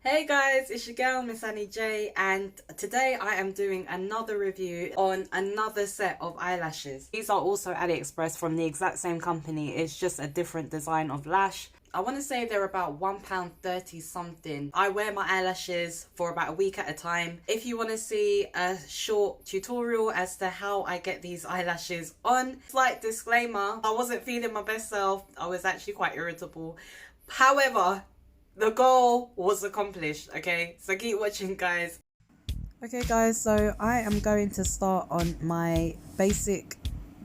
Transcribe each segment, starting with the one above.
Hey guys, it's your girl Miss Annie J, and today I am doing another review on another set of eyelashes. These are also AliExpress from the exact same company, it's just a different design of lash. I want to say they're about £1.30 something. I wear my eyelashes for about a week at a time. If you want to see a short tutorial as to how I get these eyelashes on, slight disclaimer, I wasn't feeling my best self. I was actually quite irritable. However, the goal was accomplished, okay? So keep watching, guys. Okay, guys, so I am going to start on my basic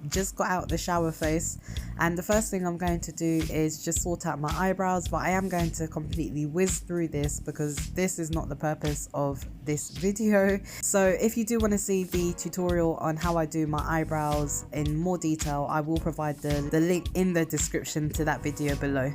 just got out the shower face, and the first thing I'm going to do is just sort out my eyebrows, but I am going to completely whiz through this because this is not the purpose of this video. So if you do want to see the tutorial on how I do my eyebrows in more detail, I will provide the link in the description to that video below.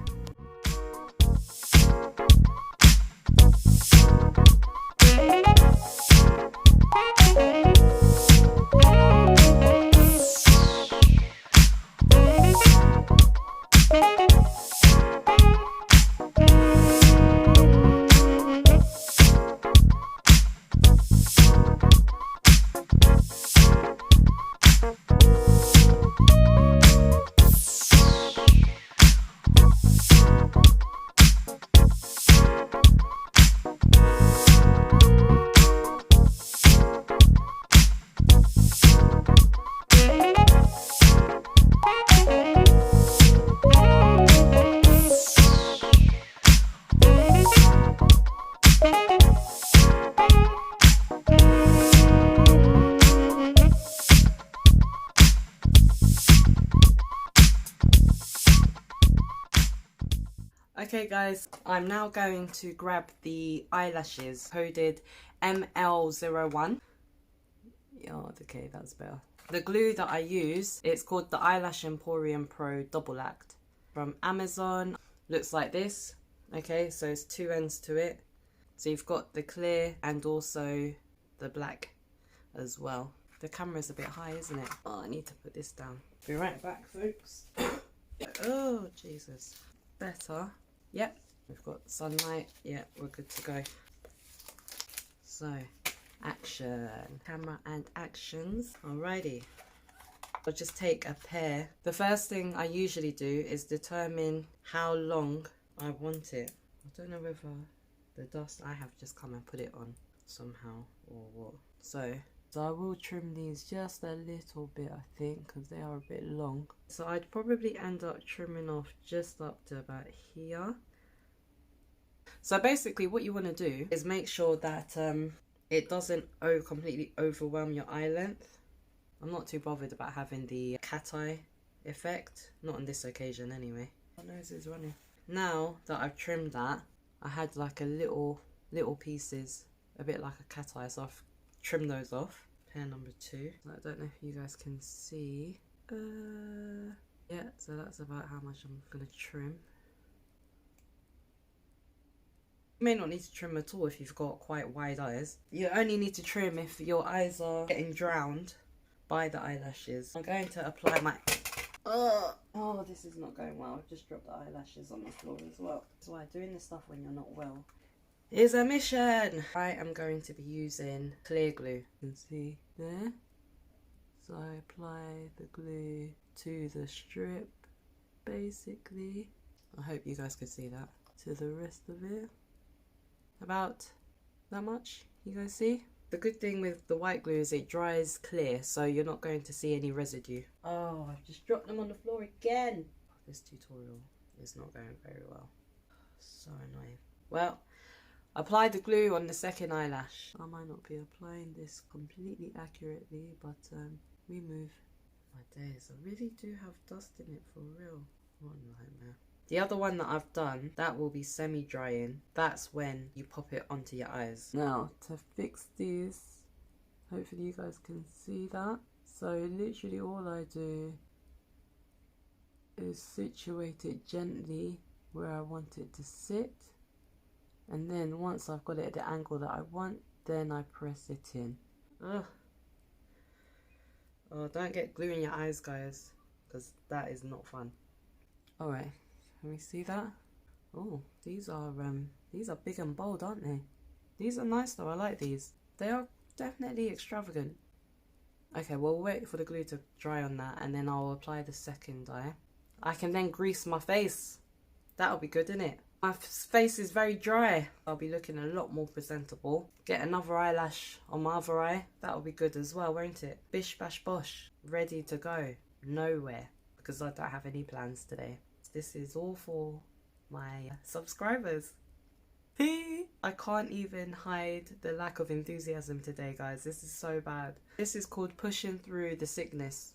Okay guys, I'm now going to grab the eyelashes coded ML01. Oh, okay, that's better. The glue that I use, it's called the Eyelash Emporium Pro Double Act from Amazon. Looks like this. Okay, so it's two ends to it. So you've got the clear and also the black as well. The camera's a bit high, isn't it? Oh, I need to put this down. Be right back, folks. Oh, Jesus. Better. Yep, we've got sunlight. Yep, we're good to go. So, action. Camera and actions. Alrighty. I'll just take a pair. The first thing I usually do is determine how long I want it. I don't know whether the dust I have just come and put it on somehow or what. So I will trim these just a little bit, I think, because they are a bit long. So I'd probably end up trimming off just up to about here. So basically what you want to do is make sure that it doesn't completely overwhelm your eye length. I'm not too bothered about having the cat eye effect, not on this occasion anyway. My nose is running. Now that I've trimmed that, I had like a little pieces, a bit like a cat eye, so I've trimmed those off. Pair number 2. I don't know if you guys can see. Yeah, so that's about how much I'm gonna trim. You may not need to trim at all if you've got quite wide eyes. You only need to trim if your eyes are getting drowned by the eyelashes. I'm going to apply my... Oh, this is not going well. I've just dropped the eyelashes on the floor as well. That's why doing this stuff when you're not well is a mission. I am going to be using clear glue. You can see there. So I apply the glue to the strip, basically. I hope you guys could see that. To the rest of it. About that much, you guys see? The good thing with the white glue is it dries clear, so you're not going to see any residue. Oh, I've just dropped them on the floor again. This tutorial is not going very well. So annoying. Well, apply the glue on the second eyelash. I might not be applying this completely accurately, but remove. My days, I really do have dust in it for real. What a nightmare. The other one that I've done, that will be semi-drying. That's when you pop it onto your eyes. Now, to fix this, hopefully you guys can see that. So literally all I do is situate it gently where I want it to sit. And then once I've got it at the angle that I want, then I press it in. Ugh. Oh, don't get glue in your eyes, guys, because that is not fun. Alright, can we see that? Oh, these are big and bold, aren't they? These are nice though, I like these. They are definitely extravagant. Okay, we'll wait for the glue to dry on that, and then I'll apply the second eye. I can then grease my face. That'll be good, innit? My face is very dry. I'll be looking a lot more presentable. Get another eyelash on my other eye. That'll be good as well, won't it? Bish bash bosh. Ready to go. Nowhere. Because I don't have any plans today. This is all for my subscribers. I can't even hide the lack of enthusiasm today, guys. This is so bad. This is called pushing through the sickness.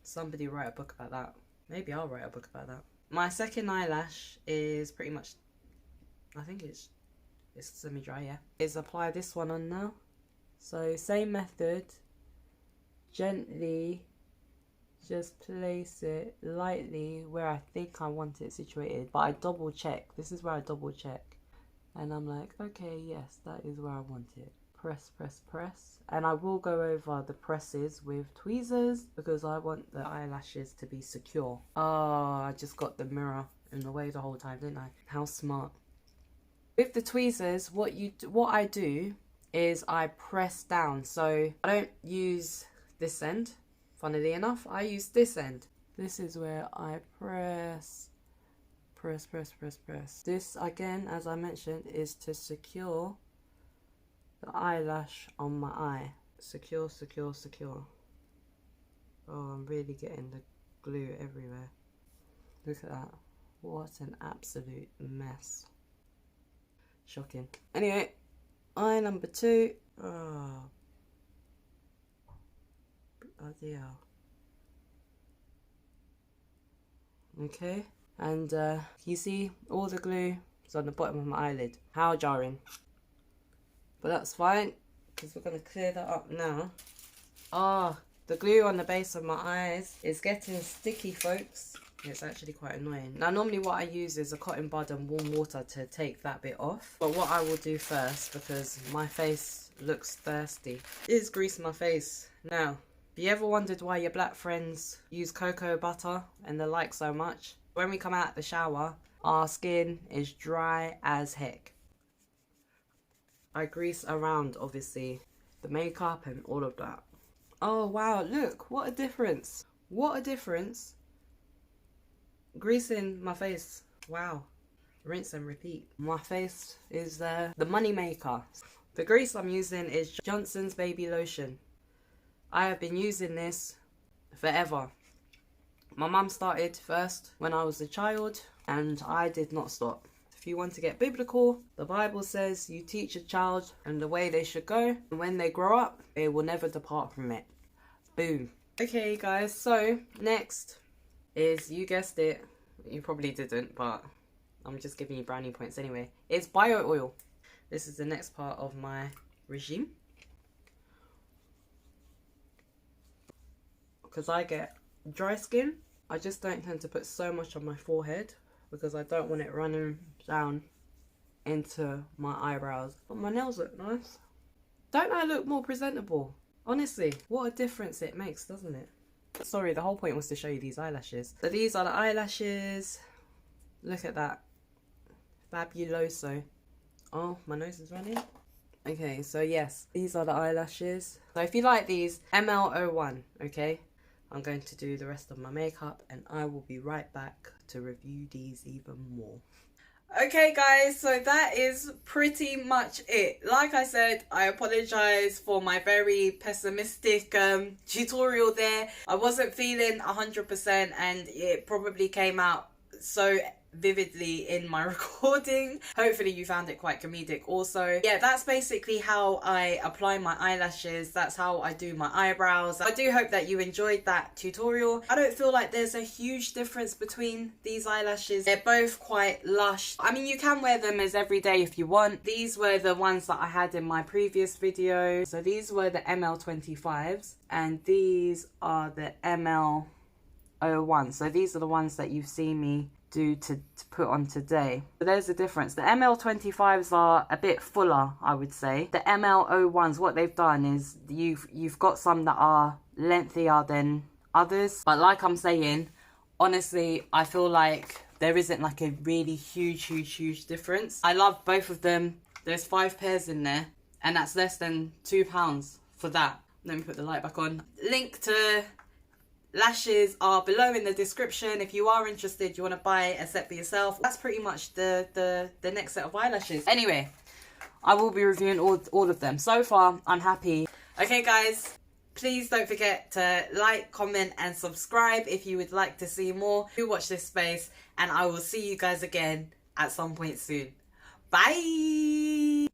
Somebody write a book about that. Maybe I'll write a book about that. My second eyelash is pretty much, I think it's semi-dry, yeah. Is apply this one on now. So same method. Gently just place it lightly where I think I want it situated. But I double check. This is where I double check. And I'm like, okay, yes, that is where I want it. Press, press, press. And I will go over the presses with tweezers because I want the eyelashes to be secure. Oh, I just got the mirror in the way the whole time, didn't I? How smart. With the tweezers, what I do is I press down. So I don't use this end, funnily enough. I use this end. This is where I press. Press, press, press, press. This, again, as I mentioned, is to secure the eyelash on my eye. Secure, secure, secure. Oh, I'm really getting the glue everywhere. Look at that. What an absolute mess. Shocking. Anyway, eye number 2. Oh. Bloody hell. Okay. And you see all the glue is on the bottom of my eyelid. How jarring. But that's fine, because we're going to clear that up now. Ah, the glue on the base of my eyes is getting sticky, folks. It's actually quite annoying. Now, normally what I use is a cotton bud and warm water to take that bit off. But what I will do first, because my face looks thirsty, is grease my face. Now, have you ever wondered why your black friends use cocoa butter and the like so much? When we come out the shower, our skin is dry as heck. I grease around, obviously, the makeup and all of that. Oh, wow, look, what a difference. What a difference. Greasing my face, wow. Rinse and repeat. My face is the money maker. The grease I'm using is Johnson's Baby Lotion. I have been using this forever. My mum started first when I was a child, and I did not stop. If you want to get biblical, the Bible says you teach a child in the way they should go, and when they grow up, they will never depart from it. Boom. Okay, guys, so next is, you guessed it, you probably didn't, but I'm just giving you brownie points anyway. It's bio oil. This is the next part of my regime. Because I get dry skin, I just don't tend to put so much on my forehead because I don't want it running down into my eyebrows. But my nails look nice. Don't I look more presentable? Honestly, what a difference it makes, doesn't it? Sorry, the whole point was to show you these eyelashes. So these are the eyelashes. Look at that. Fabuloso. Oh, my nose is running. Okay, so yes, these are the eyelashes. So if you like these, ML01, okay? I'm going to do the rest of my makeup and I will be right back to review these even more. Okay guys, so that is pretty much it. Like I said, I apologize for my very pessimistic tutorial there. I wasn't feeling 100% and it probably came out so vividly in my recording. Hopefully you found it quite comedic also. Yeah, that's basically how I apply my eyelashes. That's how I do my eyebrows. I do hope that you enjoyed that tutorial. I don't feel like there's a huge difference between these eyelashes. They're both quite lush. I mean, you can wear them as everyday if you want. These were the ones that I had in my previous video. So these were the ML25s and these are the ML01. So these are the ones that you've seen me do to put on today. So there's the difference. The ML25s are a bit fuller, I would say. The ML01s, what they've done is you've got some that are lengthier than others. But like I'm saying, honestly, I feel like there isn't like a really huge difference. I love both of them. There's 5 pairs in there, and that's less than £2 for that. Let me put the light back on. Link to Lashes are below in the description. If you are interested, you want to buy a set for yourself. That's pretty much the next set of eyelashes. Anyway, I will be reviewing all of them. So far, I'm happy. Okay, guys, please don't forget to like, comment, and subscribe if you would like to see more. Do watch this space, and I will see you guys again at some point soon. Bye!